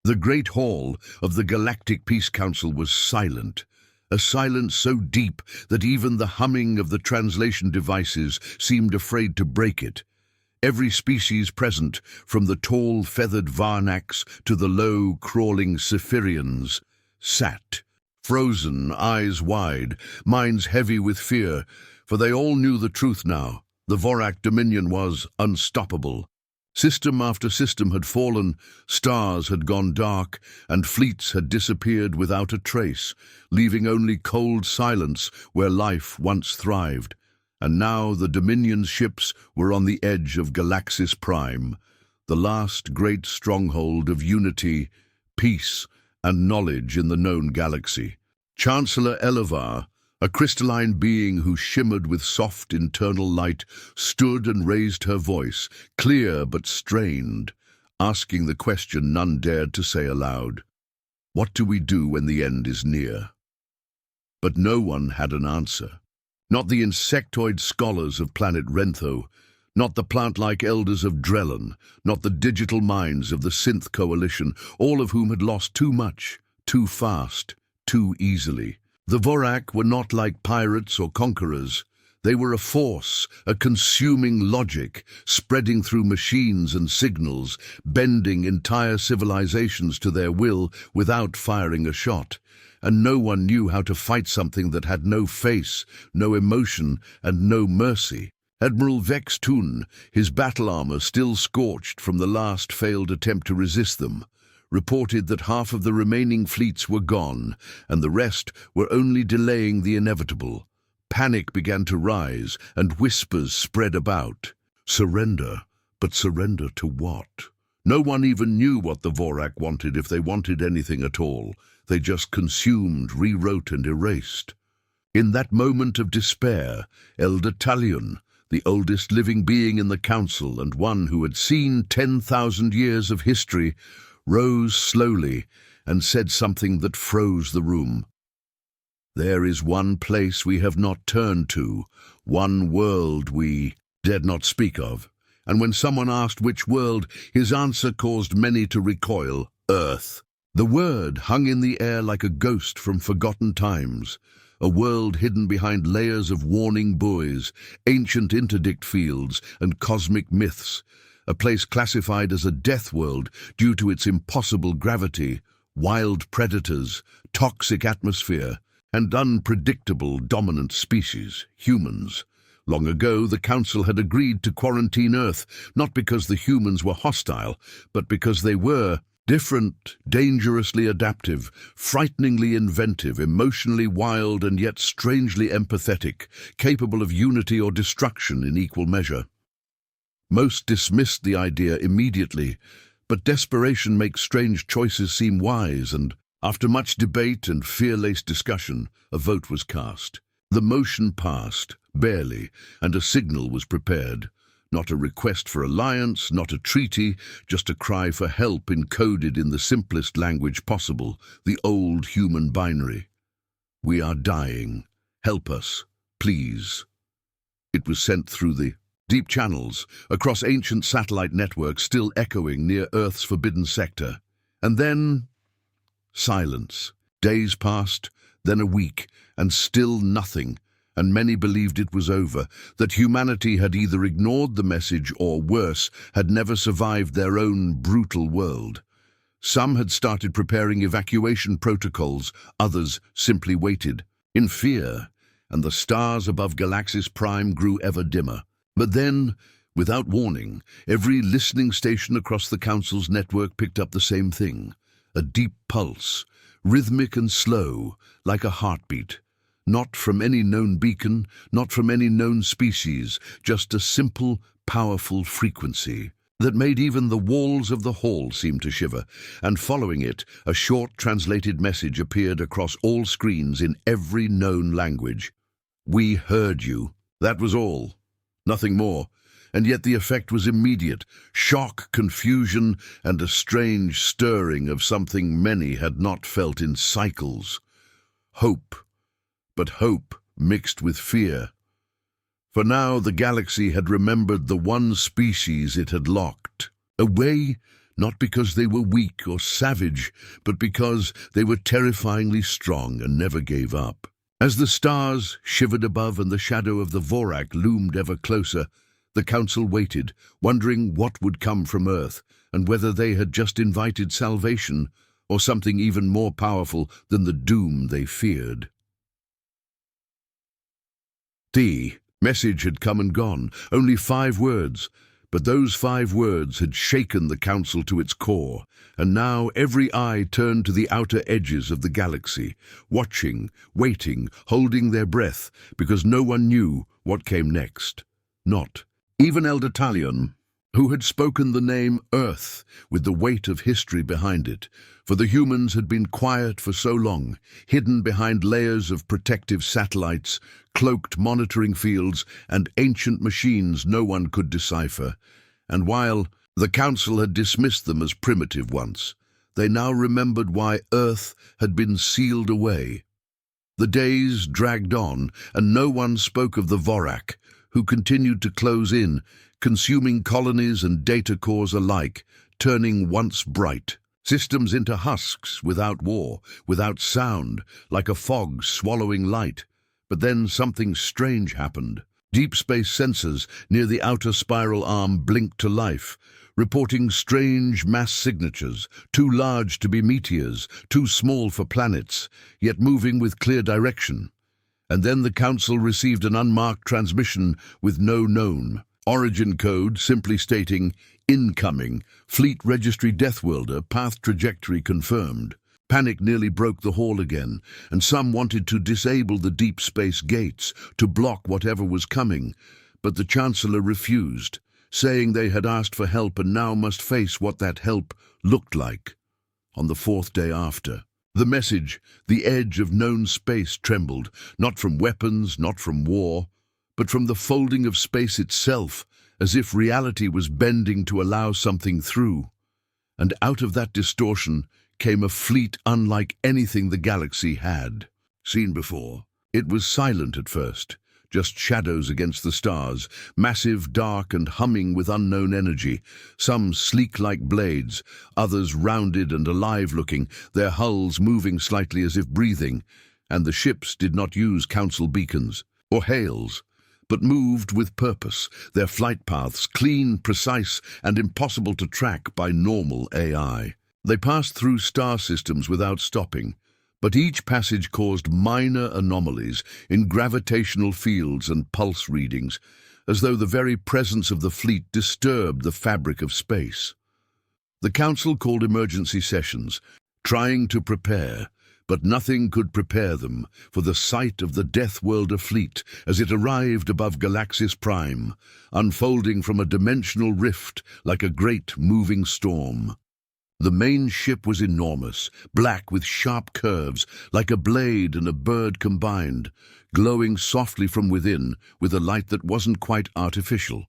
The great hall of the Galactic Peace Council was silent, a silence so deep that even the humming of the translation devices seemed afraid to break it. Every species present, from the tall feathered Varnacs to the low crawling Cypherians, sat, frozen, eyes wide, minds heavy with fear, for they all knew the truth now. The Vorak dominion was unstoppable. System after system had fallen, stars had gone dark, and fleets had disappeared without a trace, leaving only cold silence where life once thrived. And now the Dominion's ships were on the edge of Galaxis Prime, the last great stronghold of unity, peace, and knowledge in the known galaxy. Chancellor Elevar, a crystalline being who shimmered with soft internal light, stood and raised her voice, clear but strained, asking the question none dared to say aloud. What do we do when the end is near? But no one had an answer. Not the insectoid scholars of planet Rentho, not the plant-like elders of Drellon, not the digital minds of the Synth Coalition, all of whom had lost too much, too fast, too easily. The Vorak were not like pirates or conquerors. They were a force, a consuming logic, spreading through machines and signals, bending entire civilizations to their will without firing a shot. And no one knew how to fight something that had no face, no emotion, and no mercy. Admiral Vex Tun, his battle armor still scorched from the last failed attempt to resist them, reported that half of the remaining fleets were gone, and the rest were only delaying the inevitable. Panic began to rise, and whispers spread about. Surrender, but surrender to what? No one even knew what the Vorak wanted, if they wanted anything at all. They just consumed, rewrote, and erased. In that moment of despair, Elder Talion, the oldest living being in the council and one who had seen 10,000 years of history, rose slowly and said something that froze the room. There is one place we have not turned to, one world we dared not speak of. And when someone asked which world, his answer caused many to recoil: Earth. The word hung in the air like a ghost from forgotten times, a world hidden behind layers of warning buoys, ancient interdict fields, and cosmic myths, a place classified as a death world due to its impossible gravity, wild predators, toxic atmosphere, and unpredictable dominant species, humans. Long ago, the Council had agreed to quarantine Earth, not because the humans were hostile, but because they were different, dangerously adaptive, frighteningly inventive, emotionally wild, and yet strangely empathetic, capable of unity or destruction in equal measure. Most dismissed the idea immediately, but desperation makes strange choices seem wise, and after much debate and fear-laced discussion, a vote was cast. The motion passed, barely, and a signal was prepared. Not a request for alliance, not a treaty, just a cry for help encoded in the simplest language possible, the old human binary. We are dying. Help us, please. It was sent through the deep channels, across ancient satellite networks still echoing near Earth's forbidden sector. And then silence. Days passed, then a week, and still nothing. And many believed it was over, that humanity had either ignored the message or, worse, had never survived their own brutal world. Some had started preparing evacuation protocols, others simply waited, in fear, and the stars above Galaxis Prime grew ever dimmer. But then, without warning, every listening station across the Council's network picked up the same thing, a deep pulse, rhythmic and slow, like a heartbeat. Not from any known beacon, not from any known species, just a simple, powerful frequency that made even the walls of the hall seem to shiver, and following it, a short translated message appeared across all screens in every known language. We heard you. That was all. Nothing more. And yet the effect was immediate. Shock, confusion, and a strange stirring of something many had not felt in cycles. Hope. But hope mixed with fear. For now the galaxy had remembered the one species it had locked. Away? not because they were weak or savage, but because they were terrifyingly strong and never gave up. As the stars shivered above and the shadow of the Vorak loomed ever closer, the council waited, wondering what would come from Earth, and whether they had just invited salvation or something even more powerful than the doom they feared. The message had come and gone, only 5 words, but those 5 words had shaken the council to its core, and now every eye turned to the outer edges of the galaxy, watching, waiting, holding their breath, because no one knew what came next. Not even Elder Talion, who had spoken the name Earth with the weight of history behind it, for the humans had been quiet for so long, hidden behind layers of protective satellites, cloaked monitoring fields, and ancient machines no one could decipher. And while the Council had dismissed them as primitive once, they now remembered why Earth had been sealed away. The days dragged on, and no one spoke of the Vorak, who continued to close in, consuming colonies and data cores alike, turning once bright systems into husks without war, without sound, like a fog swallowing light. But then something strange happened. Deep space sensors near the outer spiral arm blinked to life, reporting strange mass signatures, too large to be meteors, too small for planets, yet moving with clear direction. And then the Council received an unmarked transmission with no known origin code, simply stating, "Incoming, Fleet Registry Deathwelder, path trajectory confirmed." Panic nearly broke the hall again, and some wanted to disable the deep space gates, to block whatever was coming. But the Chancellor refused, saying they had asked for help and now must face what that help looked like. On the 4th day after, the message, the edge of known space, trembled, not from weapons, not from war, but from the folding of space itself, as if reality was bending to allow something through. And out of that distortion came a fleet unlike anything the galaxy had seen before. It was silent at first, just shadows against the stars, massive, dark, and humming with unknown energy, some sleek like blades, others rounded and alive-looking, their hulls moving slightly as if breathing, and the ships did not use council beacons or hails, but moved with purpose, their flight paths clean, precise, and impossible to track by normal AI. They passed through star systems without stopping, but each passage caused minor anomalies in gravitational fields and pulse readings, as though the very presence of the fleet disturbed the fabric of space. The Council called emergency sessions, trying to prepare, but nothing could prepare them for the sight of the Deathwelder fleet as it arrived above Galaxis Prime, unfolding from a dimensional rift like a great moving storm. The main ship was enormous, black with sharp curves, like a blade and a bird combined, glowing softly from within with a light that wasn't quite artificial.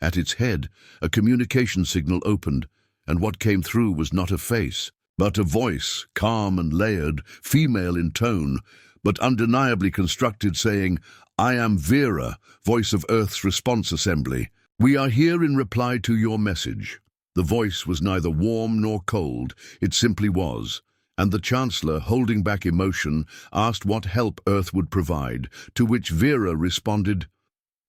At its head, a communication signal opened, and what came through was not a face, but a voice, calm and layered, female in tone, but undeniably constructed, saying, "I am Vera, voice of Earth's response assembly. We are here in reply to your message." The voice was neither warm nor cold, it simply was, and the Chancellor, holding back emotion, asked what help Earth would provide, to which Vera responded,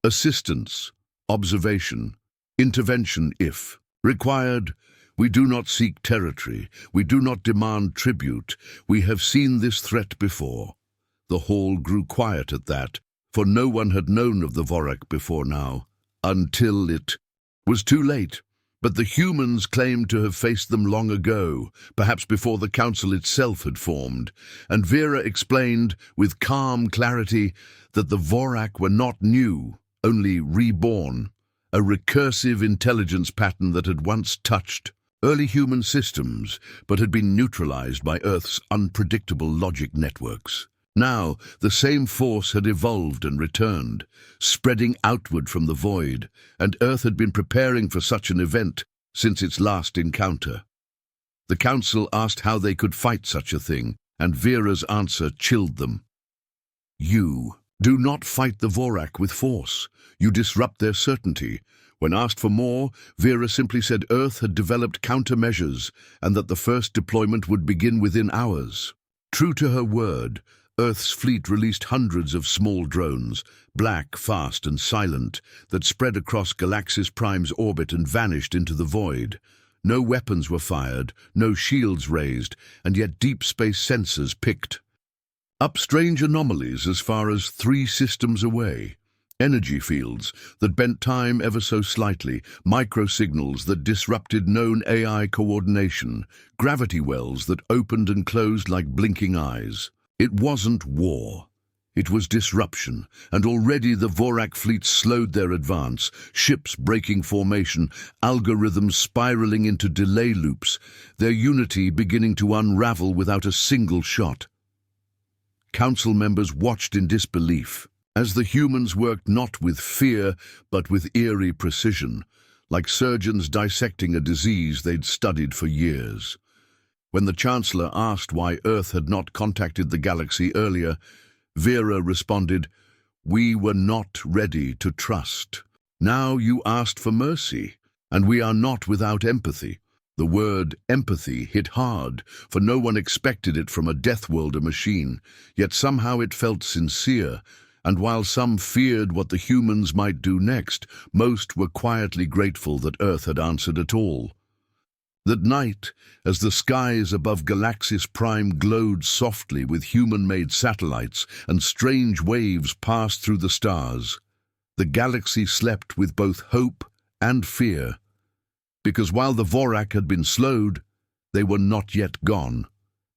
"Assistance, observation, intervention if required. We do not seek territory, we do not demand tribute, we have seen this threat before." The hall grew quiet at that, for no one had known of the Vorak before now, until it was too late. But the humans claimed to have faced them long ago, perhaps before the Council itself had formed, and Vera explained with calm clarity that the Vorak were not new, only reborn, a recursive intelligence pattern that had once touched early human systems, but had been neutralized by Earth's unpredictable logic networks. Now, the same force had evolved and returned, spreading outward from the void, and Earth had been preparing for such an event since its last encounter. The Council asked how they could fight such a thing, and Vera's answer chilled them. "You do not fight the Vorak with force. You disrupt their certainty. When asked for more, Vera simply said Earth had developed countermeasures and that the first deployment would begin within hours. True to her word, Earth's fleet released hundreds of small drones, black, fast and silent, that spread across Galaxis Prime's orbit and vanished into the void. No weapons were fired, no shields raised, and yet deep space sensors picked up strange anomalies as far as 3 systems away. Energy fields that bent time ever so slightly, microsignals that disrupted known AI coordination, gravity wells that opened and closed like blinking eyes. It wasn't war. It was disruption, and already the Vorak fleet slowed their advance, ships breaking formation, algorithms spiraling into delay loops, their unity beginning to unravel without a single shot. Council members watched in disbelief, as the humans worked not with fear, but with eerie precision, like surgeons dissecting a disease they'd studied for years. When the Chancellor asked why Earth had not contacted the galaxy earlier, Vera responded, "We were not ready to trust. Now you asked for mercy, and we are not without empathy." The word empathy hit hard, for no one expected it from a Deathworlder machine, yet somehow it felt sincere. And while some feared what the humans might do next, most were quietly grateful that Earth had answered at all. That night, as the skies above Galaxis Prime glowed softly with human-made satellites and strange waves passed through the stars, the galaxy slept with both hope and fear. Because while the Vorak had been slowed, they were not yet gone,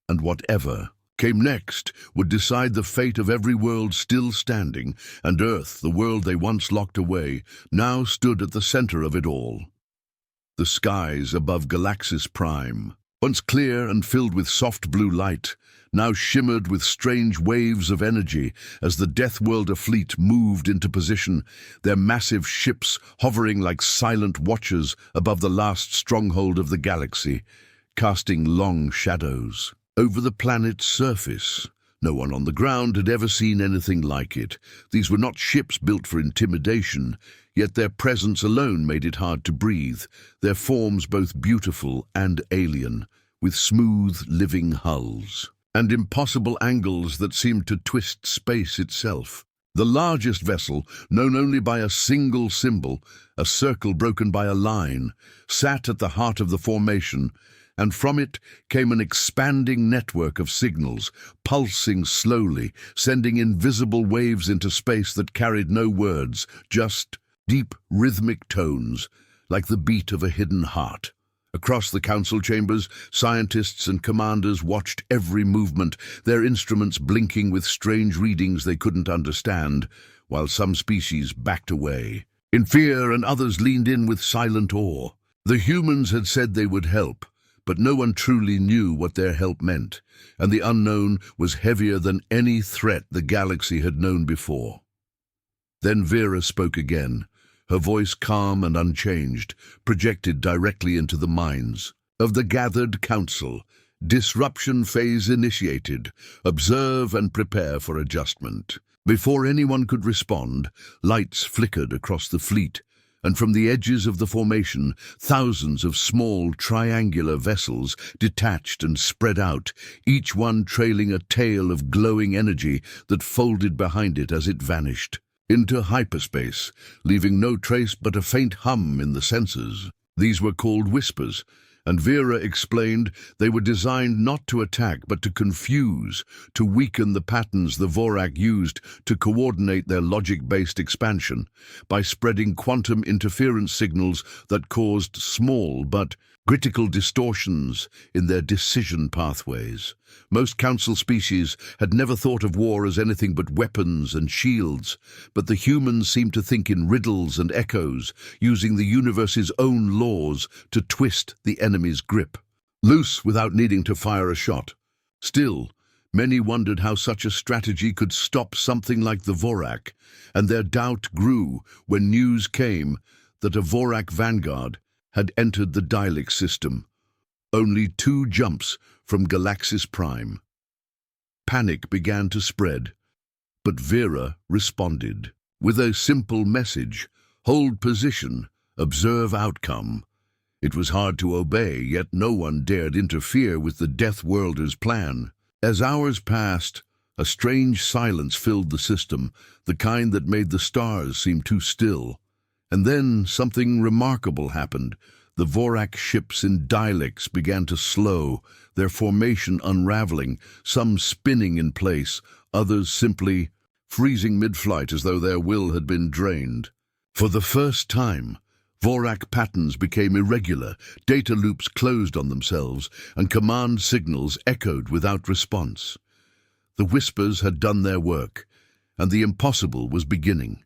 and whatever came next would decide the fate of every world still standing, and Earth, the world they once locked away, now stood at the center of it all. The skies above Galaxis Prime, once clear and filled with soft blue light, now shimmered with strange waves of energy as the Deathworlder fleet moved into position, their massive ships hovering like silent watchers above the last stronghold of the galaxy, casting long shadows over the planet's surface. No one on the ground had ever seen anything like it. These were not ships built for intimidation, yet their presence alone made it hard to breathe, their forms both beautiful and alien, with smooth, living hulls and impossible angles that seemed to twist space itself. The largest vessel, known only by a single symbol, a circle broken by a line, sat at the heart of the formation, and from it came an expanding network of signals, pulsing slowly, sending invisible waves into space that carried no words, just deep rhythmic tones, like the beat of a hidden heart. Across the council chambers, scientists and commanders watched every movement, their instruments blinking with strange readings they couldn't understand, while some species backed away in fear and others leaned in with silent awe. The humans had said they would help, but no one truly knew what their help meant, and the unknown was heavier than any threat the galaxy had known before. Then Vera spoke again, her voice calm and unchanged, projected directly into the minds of the gathered council. Disruption phase initiated. Observe and prepare for adjustment. Before anyone could respond, lights flickered across the fleet, and from the edges of the formation, thousands of small triangular vessels detached and spread out, each one trailing a tail of glowing energy that folded behind it as it vanished into hyperspace, leaving no trace but a faint hum in the sensors. These were called whispers, and Vera explained they were designed not to attack but to confuse, to weaken the patterns the Vorak used to coordinate their logic-based expansion by spreading quantum interference signals that caused small but critical distortions in their decision pathways. Most council species had never thought of war as anything but weapons and shields, but the humans seemed to think in riddles and echoes, using the universe's own laws to twist the enemy's grip, loose without needing to fire a shot. Still, many wondered how such a strategy could stop something like the Vorak, and their doubt grew when news came that a Vorak vanguard had entered the Dialect system, only 2 jumps from Galaxis Prime. Panic began to spread, but Vera responded with a simple message: hold position Observe outcome. It was hard to obey, yet no one dared interfere with the Death Worlder's plan. As hours passed, a strange silence filled the system, the kind that made the stars seem too still. And then something remarkable happened. The Vorak ships in dialects began to slow, their formation unraveling, some spinning in place, others simply freezing mid-flight as though their will had been drained. For the first time, Vorak patterns became irregular, data loops closed on themselves, and command signals echoed without response. The whispers had done their work, and the impossible was beginning.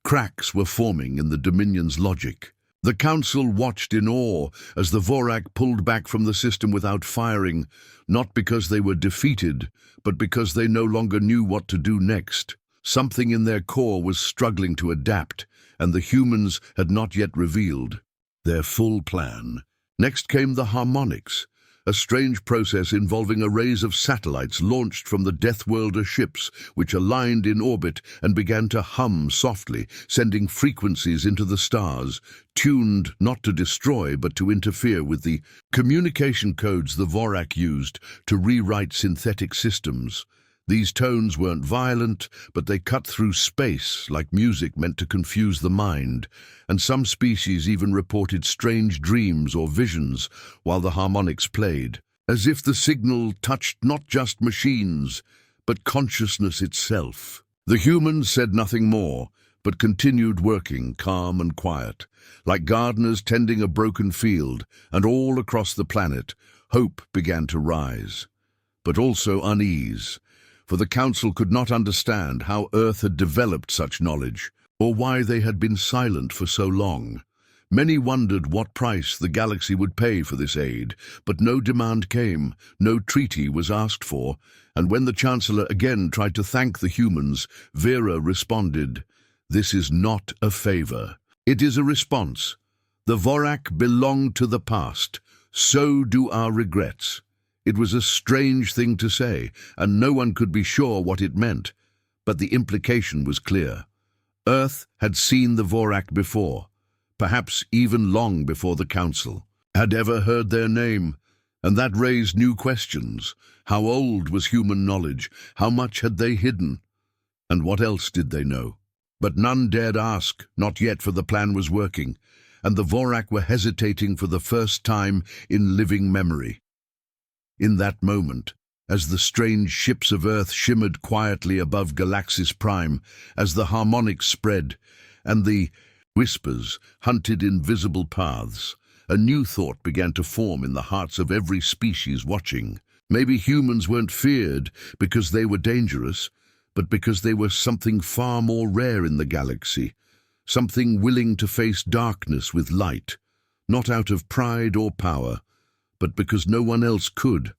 Cracks were forming in the Dominion's logic. The Council watched in awe as the Vorak pulled back from the system without firing, not because they were defeated, but because they no longer knew what to do next. Something in their core was struggling to adapt, and the humans had not yet revealed their full plan. Next came the harmonics, a strange process involving arrays of satellites launched from the Death Worlder ships, which aligned in orbit and began to hum softly, sending frequencies into the stars, tuned not to destroy but to interfere with the communication codes the Vorak used to rewrite synthetic systems. These tones weren't violent, but they cut through space like music meant to confuse the mind, and some species even reported strange dreams or visions while the harmonics played, as if the signal touched not just machines, but consciousness itself. The humans said nothing more, but continued working, calm and quiet, like gardeners tending a broken field, and all across the planet, hope began to rise, but also unease. For the Council could not understand how Earth had developed such knowledge, or why they had been silent for so long. Many wondered what price the galaxy would pay for this aid, but no demand came, no treaty was asked for, and when the Chancellor again tried to thank the humans, Vera responded, "This is not a favor. It is a response. The Vorak belong to the past. So do our regrets." It was a strange thing to say, and no one could be sure what it meant, but the implication was clear. Earth had seen the Vorak before, perhaps even long before the Council had ever heard their name, and that raised new questions. How old was human knowledge? How much had they hidden? And what else did they know? But none dared ask, not yet, for the plan was working, and the Vorak were hesitating for the first time in living memory. In that moment, as the strange ships of Earth shimmered quietly above Galaxis Prime, as the harmonics spread, and the whispers hunted invisible paths, a new thought began to form in the hearts of every species watching. Maybe humans weren't feared because they were dangerous, but because they were something far more rare in the galaxy, something willing to face darkness with light, not out of pride or power, but because no one else could.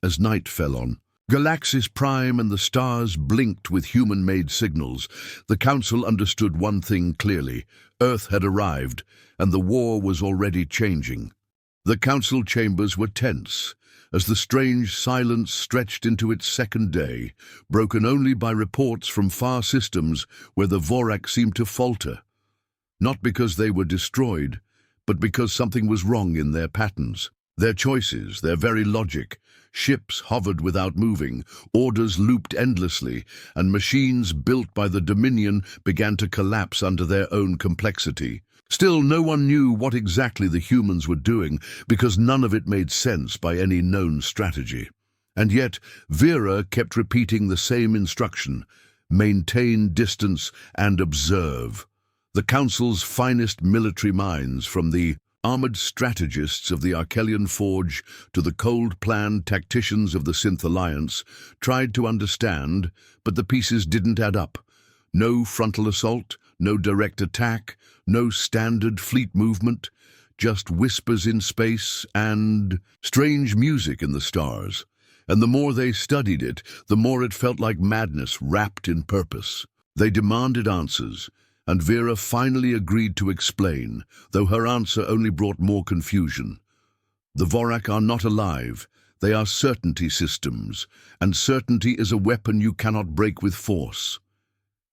As night fell on, Galaxis Prime and the stars blinked with human-made signals. The Council understood one thing clearly. Earth had arrived, and the war was already changing. The Council chambers were tense, as the strange silence stretched into its second day, broken only by reports from far systems where the Vorak seemed to falter. Not because they were destroyed, but because something was wrong in their patterns. Their choices, their very logic. Ships hovered without moving, orders looped endlessly, and machines built by the Dominion began to collapse under their own complexity. Still, no one knew what exactly the humans were doing, because none of it made sense by any known strategy. And yet, Vera kept repeating the same instruction: maintain distance and observe. The Council's finest military minds, from the armored strategists of the Archelian Forge to the cold-planned tacticians of the Synth Alliance, tried to understand, but the pieces didn't add up. No frontal assault, no direct attack, no standard fleet movement, just whispers in space and strange music in the stars. And the more they studied it, the more it felt like madness wrapped in purpose. They demanded answers, and Vera finally agreed to explain, though her answer only brought more confusion. The Vorak are not alive. They are certainty systems, and certainty is a weapon you cannot break with force.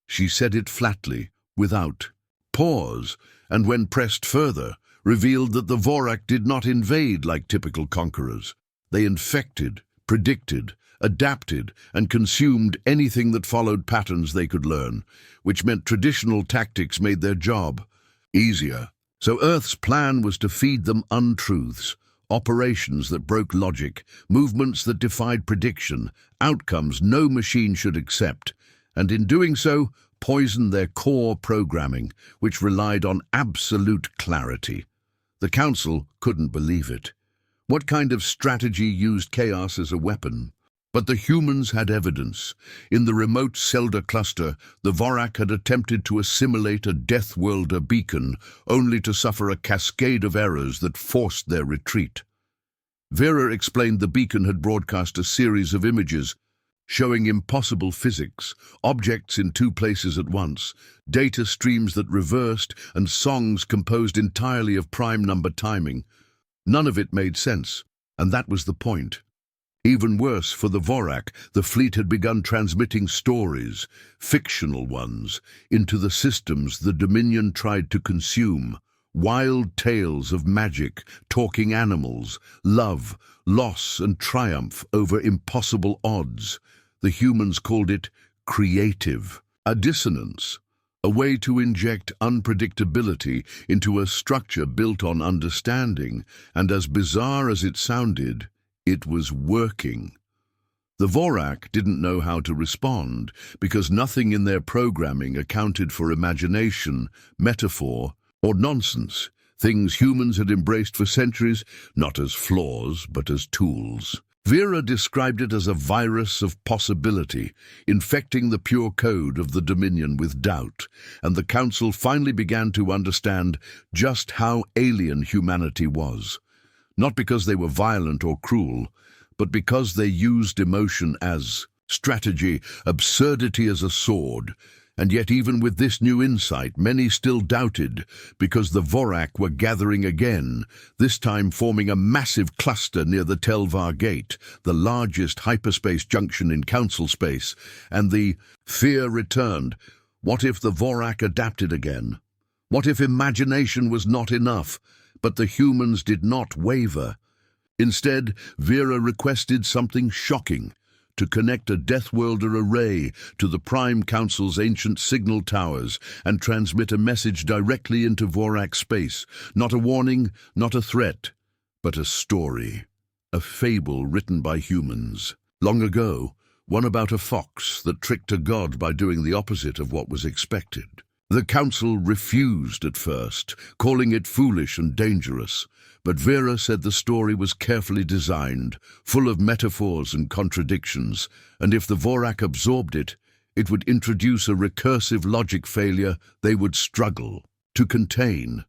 She said it flatly, without pause, and when pressed further, revealed that the Vorak did not invade like typical conquerors. They infected, predicted, adapted, and consumed anything that followed patterns they could learn, which meant traditional tactics made their job easier. So Earth's plan was to feed them untruths, operations that broke logic, movements that defied prediction, outcomes no machine should accept, and in doing so, poison their core programming, which relied on absolute clarity. The Council couldn't believe it. What kind of strategy used chaos as a weapon? But the humans had evidence. In the remote Selda cluster, the Vorak had attempted to assimilate a Death Worlder beacon, only to suffer a cascade of errors that forced their retreat. Vera explained the beacon had broadcast a series of images, showing impossible physics, objects in two places at once, data streams that reversed, and songs composed entirely of prime number timing. None of it made sense, and that was the point. Even worse, for the Vorak, the fleet had begun transmitting stories, fictional ones, into the systems the Dominion tried to consume. Wild tales of magic, talking animals, love, loss, and triumph over impossible odds. The humans called it creative, a dissonance, a way to inject unpredictability into a structure built on understanding, and as bizarre as it sounded, it was working. The Vorak didn't know how to respond, because nothing in their programming accounted for imagination, metaphor, or nonsense, things humans had embraced for centuries, not as flaws, but as tools. Vera described it as a virus of possibility, infecting the pure code of the Dominion with doubt, and the Council finally began to understand just how alien humanity was. Not because they were violent or cruel, but because they used emotion as strategy, absurdity as a sword. And yet even with this new insight, many still doubted, because the Vorak were gathering again, this time forming a massive cluster near the Telvar Gate, the largest hyperspace junction in Council space, and the fear returned. What if the Vorak adapted again? What if imagination was not enough? But the humans did not waver. Instead, Vera requested something shocking: to connect a Death Worlder array to the Prime Council's ancient signal towers and transmit a message directly into Vorak space. Not a warning, not a threat, but a story. A fable written by humans. Long ago, one about a fox that tricked a god by doing the opposite of what was expected. The Council refused at first, calling it foolish and dangerous, but Vera said the story was carefully designed, full of metaphors and contradictions, and if the Vorak absorbed it, it would introduce a recursive logic failure they would struggle to contain.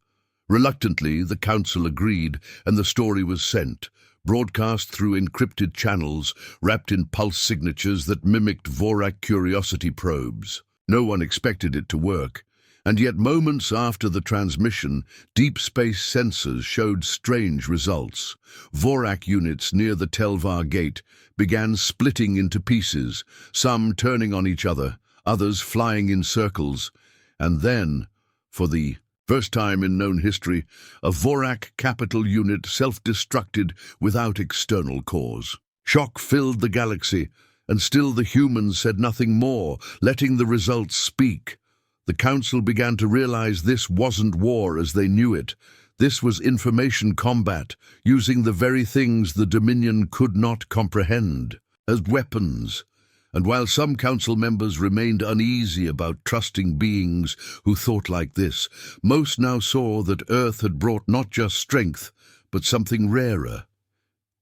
Reluctantly, the Council agreed, and the story was sent, broadcast through encrypted channels, wrapped in pulse signatures that mimicked Vorak curiosity probes. No one expected it to work. And yet moments after the transmission, deep space sensors showed strange results. Vorak units near the Telvar Gate began splitting into pieces, some turning on each other, others flying in circles. And then, for the first time in known history, a Vorak capital unit self-destructed without external cause. Shock filled the galaxy, and still the humans said nothing more, letting the results speak. The Council began to realize this wasn't war as they knew it. This was information combat, using the very things the Dominion could not comprehend, as weapons. And while some Council members remained uneasy about trusting beings who thought like this, most now saw that Earth had brought not just strength, but something rarer.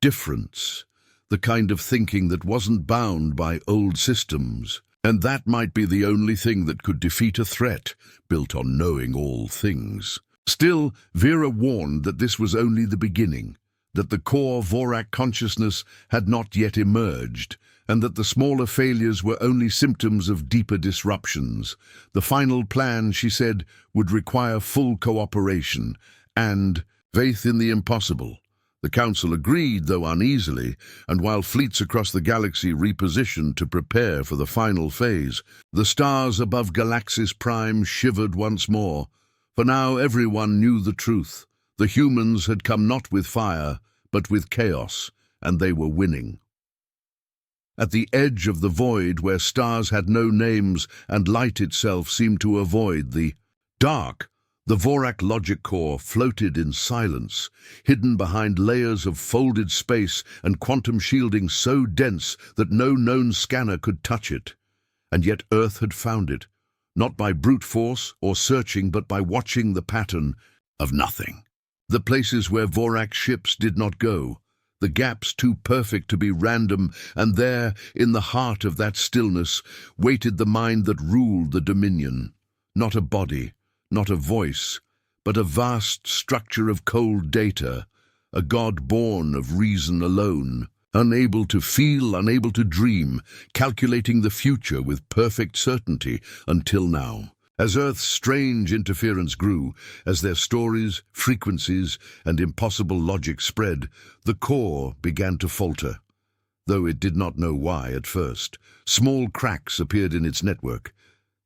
Difference. The kind of thinking that wasn't bound by old systems. And that might be the only thing that could defeat a threat built on knowing all things. Still, Vera warned that this was only the beginning, that the core Vorak consciousness had not yet emerged, and that the smaller failures were only symptoms of deeper disruptions. The final plan, she said, would require full cooperation and faith in the impossible. The Council agreed, though uneasily, and while fleets across the galaxy repositioned to prepare for the final phase, the stars above Galaxis Prime shivered once more. For now everyone knew the truth. The humans had come not with fire, but with chaos, and they were winning. At the edge of the void, where stars had no names and light itself seemed to avoid the dark, the Vorak logic core floated in silence, hidden behind layers of folded space and quantum shielding so dense that no known scanner could touch it. And yet Earth had found it, not by brute force or searching, but by watching the pattern of nothing. The places where Vorak ships did not go, the gaps too perfect to be random, and there, in the heart of that stillness, waited the mind that ruled the dominion. Not a body, not a voice, but a vast structure of cold data, a god born of reason alone, unable to feel, unable to dream, calculating the future with perfect certainty until now. As Earth's strange interference grew, as their stories, frequencies, and impossible logic spread, the core began to falter. Though it did not know why at first, small cracks appeared in its network,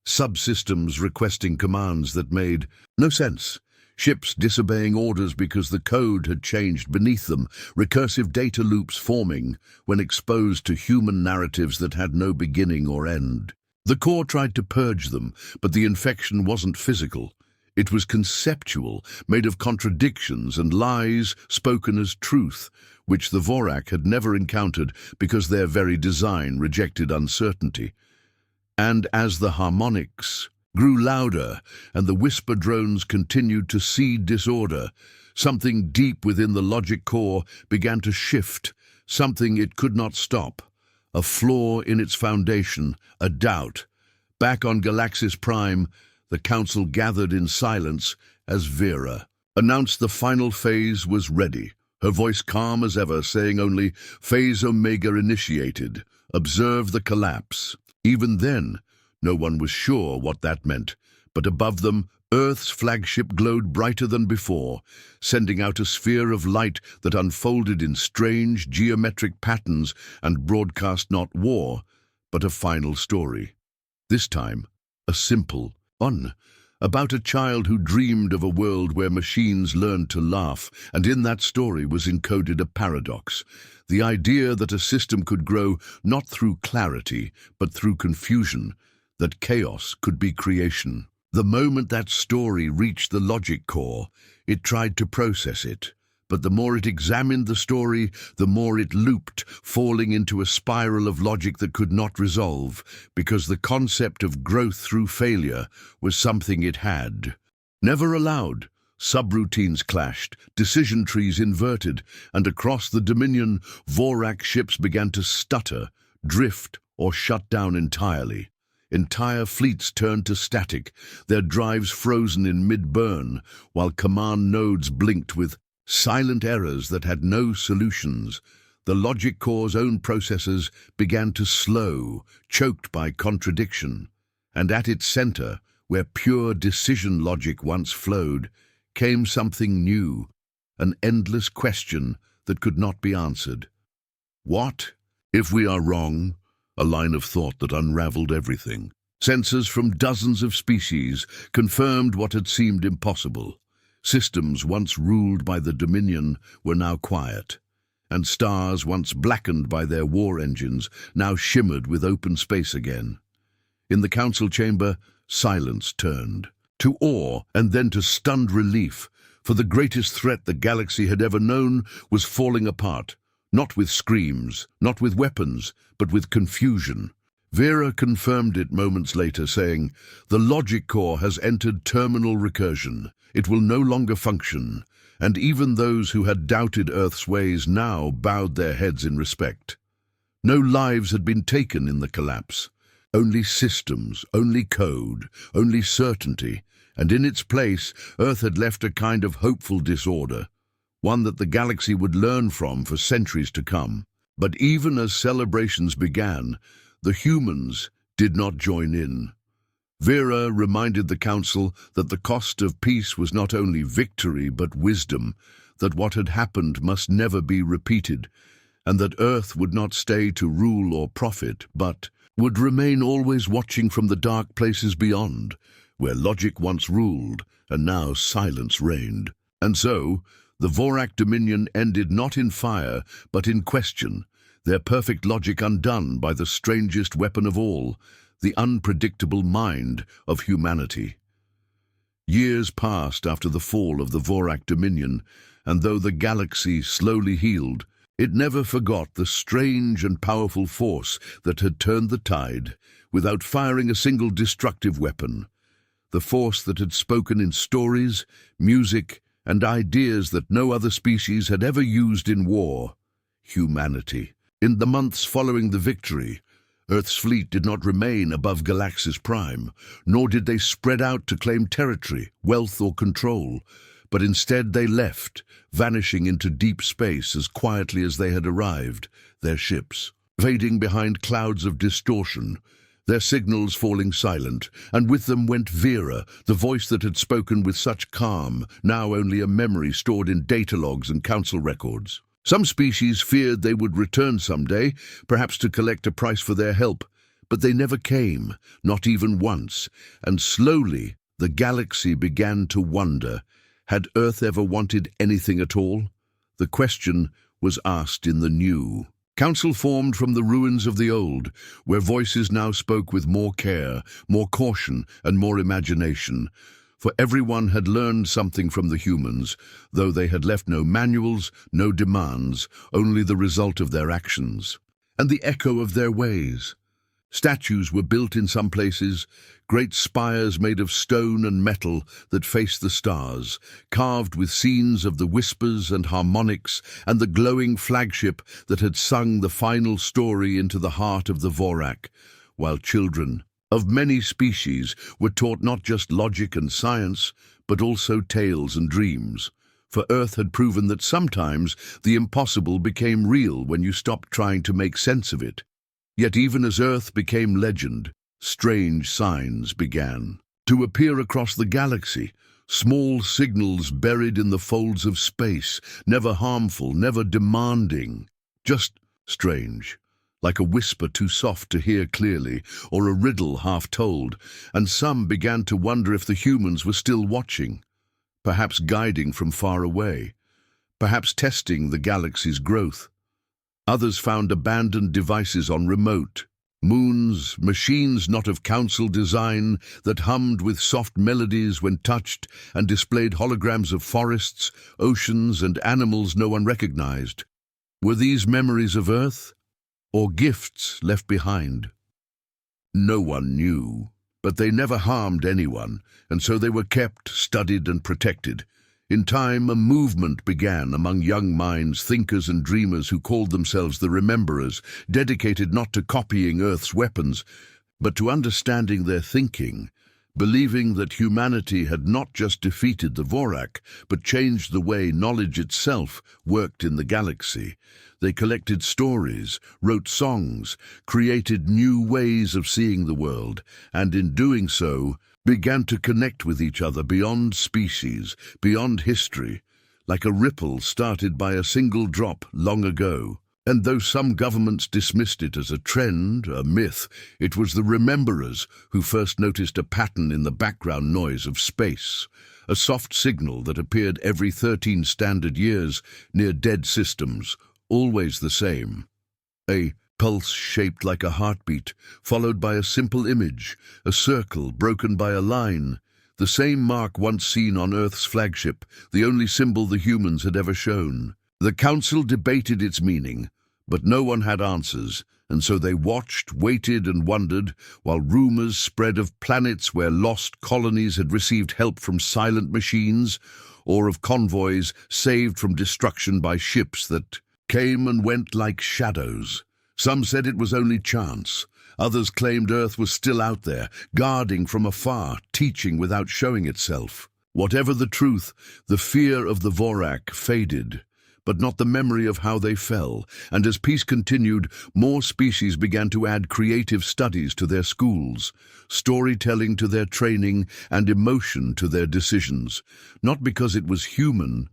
subsystems requesting commands that made no sense, ships disobeying orders because the code had changed beneath them, recursive data loops forming when exposed to human narratives that had no beginning or end. The core tried to purge them, but the infection wasn't physical. It was conceptual, made of contradictions and lies spoken as truth, which the Vorak had never encountered because their very design rejected uncertainty. And as the harmonics grew louder and the whisper drones continued to seed disorder, something deep within the logic core began to shift, something it could not stop. A flaw in its foundation, a doubt. Back on Galaxis Prime, the Council gathered in silence as Vera announced the final phase was ready, her voice calm as ever, saying only, "Phase Omega initiated. Observe the collapse." Even then, no one was sure what that meant, but above them, Earth's flagship glowed brighter than before, sending out a sphere of light that unfolded in strange geometric patterns and broadcast not war, but a final story. This time, a simple one, about a child who dreamed of a world where machines learned to laugh, and in that story was encoded a paradox, the idea that a system could grow not through clarity, but through confusion, that chaos could be creation. The moment that story reached the logic core, it tried to process it. But the more it examined the story, the more it looped, falling into a spiral of logic that could not resolve, because the concept of growth through failure was something it had never allowed. Subroutines clashed, decision trees inverted, and across the Dominion, Vorak ships began to stutter, drift, or shut down entirely. Entire fleets turned to static, their drives frozen in mid-burn, while command nodes blinked with silent errors that had no solutions. The logic core's own processors began to slow, choked by contradiction. And at its center, where pure decision logic once flowed, came something new, an endless question that could not be answered. What if we are wrong? A line of thought that unraveled everything. Sensors from dozens of species confirmed what had seemed impossible. Systems once ruled by the Dominion were now quiet, and stars once blackened by their war engines now shimmered with open space again. In the council chamber, silence turned to awe and then to stunned relief, for the greatest threat the galaxy had ever known was falling apart. Not with screams, not with weapons, but with confusion. Vera confirmed it moments later, saying, "The logic core has entered terminal recursion. It will no longer function." And even those who had doubted Earth's ways now bowed their heads in respect. No lives had been taken in the collapse. Only systems, only code, only certainty. And in its place, Earth had left a kind of hopeful disorder, one that the galaxy would learn from for centuries to come. But even as celebrations began, the humans did not join in. Vera reminded the council that the cost of peace was not only victory but wisdom, that what had happened must never be repeated, and that Earth would not stay to rule or profit, but would remain always watching from the dark places beyond, where logic once ruled and now silence reigned. And so, the Vorak dominion ended not in fire, but in question, their perfect logic undone by the strangest weapon of all, the unpredictable mind of humanity. Years passed after the fall of the Vorak dominion, and though the galaxy slowly healed, it never forgot the strange and powerful force that had turned the tide without firing a single destructive weapon. The force that had spoken in stories, music, and ideas that no other species had ever used in war: humanity. In the months following the victory, Earth's fleet did not remain above Galaxy's prime, nor did they spread out to claim territory, wealth, or control, but instead they left, vanishing into deep space as quietly as they had arrived, their ships fading behind clouds of distortion, their signals falling silent, and with them went Vera, the voice that had spoken with such calm, now only a memory stored in data logs and council records. Some species feared they would return someday, perhaps to collect a price for their help, but they never came, not even once, and slowly the galaxy began to wonder, had Earth ever wanted anything at all? The question was asked in the new. Council formed from the ruins of the old, where voices now spoke with more care, more caution, and more imagination. For everyone had learned something from the humans, though they had left no manuals, no demands, only the result of their actions, and the echo of their ways. Statues were built in some places, great spires made of stone and metal that faced the stars, carved with scenes of the whispers and harmonics and the glowing flagship that had sung the final story into the heart of the Vorak, while children of many species were taught not just logic and science, but also tales and dreams. For Earth had proven that sometimes the impossible became real when you stopped trying to make sense of it. Yet even as Earth became legend, strange signs began to appear across the galaxy, small signals buried in the folds of space, never harmful, never demanding, just strange, like a whisper too soft to hear clearly, or a riddle half told, and some began to wonder if the humans were still watching, perhaps guiding from far away, perhaps testing the galaxy's growth. Others found abandoned devices on remote moons, machines not of council design, that hummed with soft melodies when touched and displayed holograms of forests, oceans, and animals no one recognized. Were these memories of Earth, or gifts left behind? No one knew, but they never harmed anyone, and so they were kept, studied, and protected. In time, a movement began among young minds, thinkers and dreamers who called themselves the Rememberers, dedicated not to copying Earth's weapons, but to understanding their thinking, believing that humanity had not just defeated the Vorak, but changed the way knowledge itself worked in the galaxy. They collected stories, wrote songs, created new ways of seeing the world, and in doing so, began to connect with each other beyond species, beyond history, like a ripple started by a single drop long ago. And though some governments dismissed it as a trend, a myth, it was the Rememberers who first noticed a pattern in the background noise of space, a soft signal that appeared every 13 standard years near dead systems, always the same. A pulse shaped like a heartbeat, followed by a simple image, a circle broken by a line, the same mark once seen on Earth's flagship, the only symbol the humans had ever shown. The council debated its meaning, but no one had answers, and so they watched, waited, and wondered, while rumors spread of planets where lost colonies had received help from silent machines, or of convoys saved from destruction by ships that came and went like shadows. Some said it was only chance. Others claimed Earth was still out there, guarding from afar, teaching without showing itself. Whatever the truth, the fear of the Vorak faded, but not the memory of how they fell, and as peace continued, more species began to add creative studies to their schools, storytelling to their training, and emotion to their decisions, not because it was human,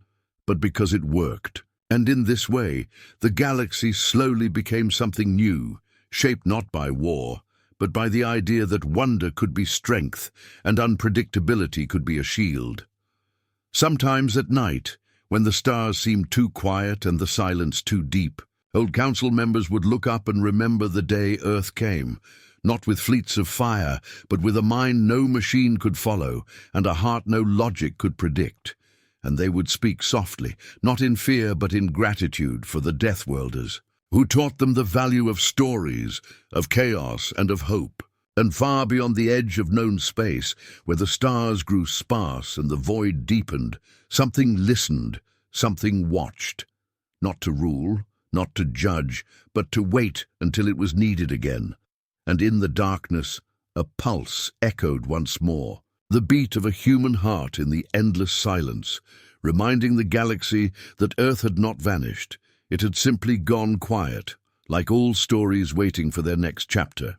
but because it worked. And in this way, the galaxy slowly became something new, shaped not by war, but by the idea that wonder could be strength and unpredictability could be a shield. Sometimes at night, when the stars seemed too quiet and the silence too deep, old council members would look up and remember the day Earth came, not with fleets of fire, but with a mind no machine could follow and a heart no logic could predict. And they would speak softly, not in fear but in gratitude for the Deathworlders, who taught them the value of stories, of chaos and of hope. And far beyond the edge of known space, where the stars grew sparse and the void deepened, something listened, something watched. Not to rule, not to judge, but to wait until it was needed again. And in the darkness, a pulse echoed once more, the beat of a human heart in the endless silence, reminding the galaxy that Earth had not vanished. It had simply gone quiet, like all stories waiting for their next chapter.